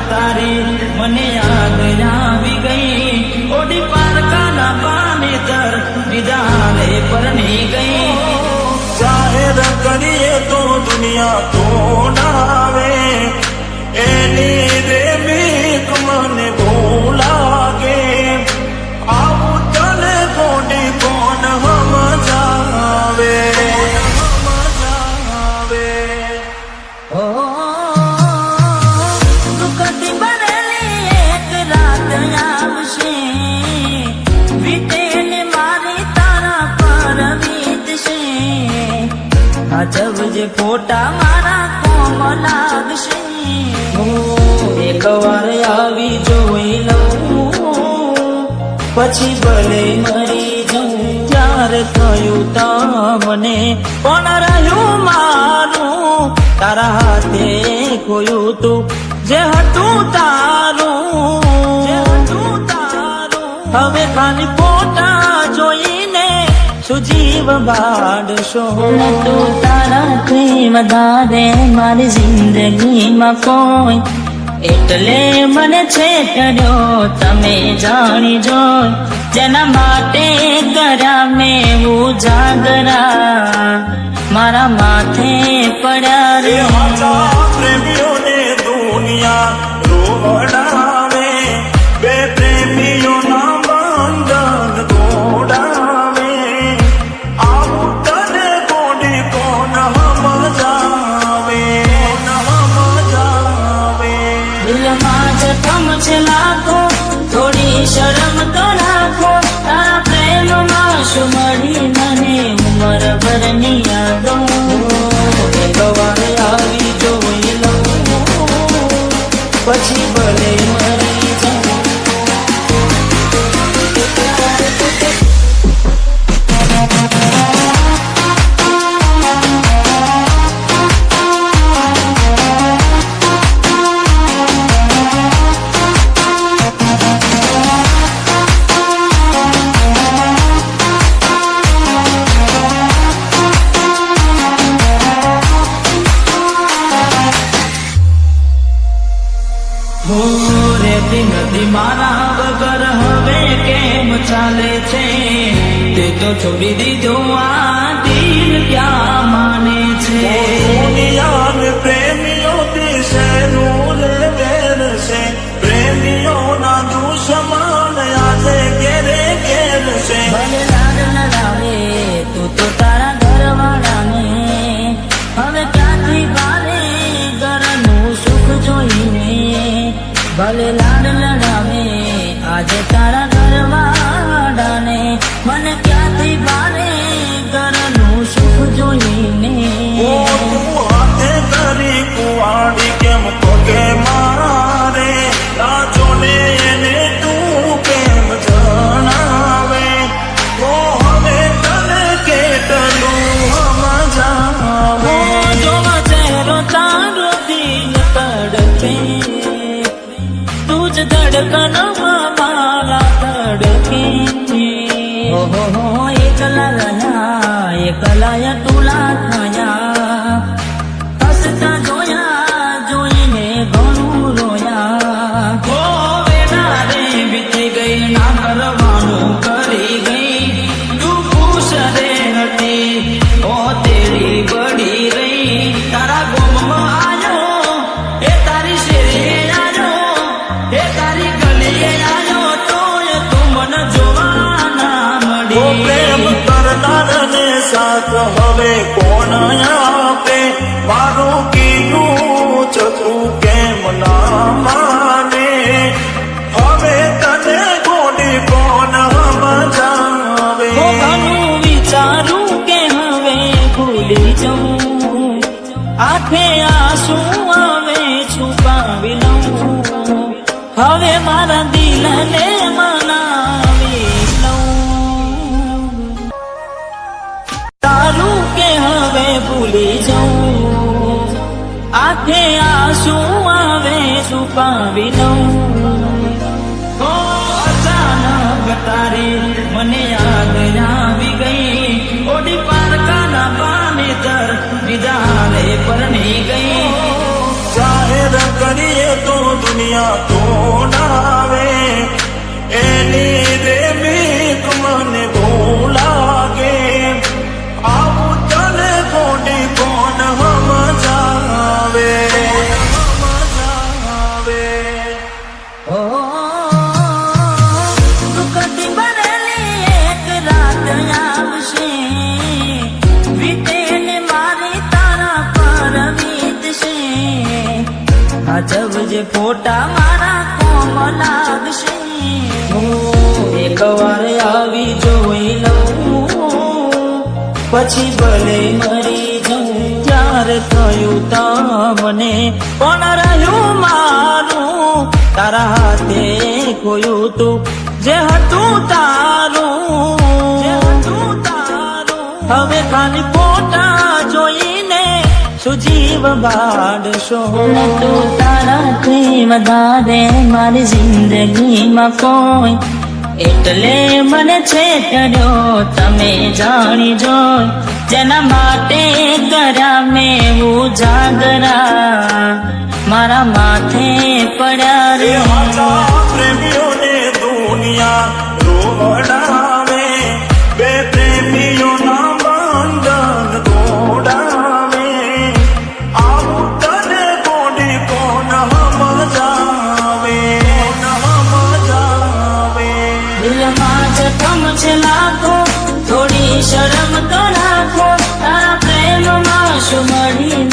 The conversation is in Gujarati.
તારી મને યાદ આવી ગઈ ઓડી પારકાના પાને તર બીજા રે પરણી ગઈ જાહેર કરીએ તો દુનિયા તોડાવે એની દેવી મને ભૂલાગે આવું તને કોડી કોણ સમજાવે દુઃખથી ભરેલી એક રાત આવશે વીતેને મારી તારા પર વીતશે અજબ જે ફોટા મારા કોમ લાગશે એક વાર આવી જોઈ લઉં પછી ભલે મરી જાઉં ત્યારે થયું તમને કોણ રહ્યું મારું તારા હાથે ખોયું તું જે હતું તારું હવે ખાલી ફોટા જોઈને સુજીવ બાળશો તું તારાથી વધારે મારી જિંદગીમાં કોઈ એટલે મને છેતર્યો તમે જાણી જો જેના માટે કર્યા મેં ઉજાગરા મારા માથે પડ્યા રે પ્રેમીઓને દુનિયા રોવડાવે બે પ્રેમીઓના બંધન તોડાવે આવું તને કોડી કોણ સમજાવે દિલમાં જખમ છે લાખો થોડી શરમ તો રાખો તારા પ્રેમમાં શું મળી મને ઉંમર ભરની યાદો એક વાર આવી જોઈ લઉં પછી ભલે મરી જાઉં રેતી નથી મારા વગર હવે કેમ ચાલે છે તે તો છોડી દીધો આ દિલ ક્યાં માને છે દુનિયાને પ્રેમીઓથી શેનું વેર છે પ્રેમીઓના દુશ્મન આજે ઘેરે ઘેર છે ભલે લાડ લડાવે તું તો તારા ઘરવાળાને હવે ક્યાંથી ભારે ઘરનું સુખ જોઈને ભલે લાડ લડાવે આજે તારા ઘરવાળાને મને ક્યાંથી ભારે ઘરનું સુખ જોઈને તું હાથે કરી કુવાડી કેમ તો કે મારે રાજો ને એને તું કેમ જણાવે તો હવે તને કેટલું સમજાવે જોવા ચહેરો તારો દિલ તડપે તુજ ધડકનમાં મારા ધડકે ઓહો એકલા ટુલા થયા હસતા જોયા જોઈને ઘણું રોયા હો વેના રે વીતી ગઈ ના કરવાનું કરી ગઈ તું ખુશ રે હતી ઓ તેરી બડી રહી તારા ગોમમાં આયો એ તારી શેરીએ આયો એ તારી ગલીએ આયો તોય તું મને જોવા ના મળી પ્રેમ કરનારને સાથ હવે કોણ આપે મારું કીધું છતું કેમ ના માને હવે તને કોડી કોણ સમજાવે ઘણું વિચારું કે હવે ભૂલી જાઉં આંખે આંસુ આવે છુપાવી લઉં હવે મારા દિલને મનાવી લઉં તારું કે હવે ભૂલી જાઉં આંખે આંસુ આવે છુપાવી લઉં અચાનક તારી મને યાદ આવી ગઈ ઓડી પારકાના પાને તર બીજા રે પરણી ગઈ જાહેર કરીએ તો દુનિયા દુનિયા તોડાવે એની રેમી મને બહુ લાગે આવું તને કોડી કોણ સમજાવે ઓ દુઃખથી ભરેલી એક રાત આવશે વીતે ને મારી તારા પર વીતશે અજબ જે ફોટા મારા કોમ લાગશે એકવાર આવી જોઈ લઉં પછી ભલે મરી જઉં ત્યારે થયું તમને પણ રહ્યું મારું તારા હાથે ખોયું તું જે હતું તારું હવે ખાલી ફોટા જોઈને સુજીવ બાળશો તું તારાથી વધારે મારી જિંદગીમાં કોઈ એટલે મને છેતર્યો તમે જાણી જોઈ જેના માટે કર્યા મેં ઉજાગરા મારા માથે પડ્યા એ રે હાચા પ્રેમીઓને દુનિયા રોવડાવે બે પ્રેમીઓના બંધન તોડાવે આવું તને કોડી કોણ સમજાવે દિલમાં જખમ છે લાખો થોડી શરમ તો રાખો તારા પ્રેમમાં શું મળી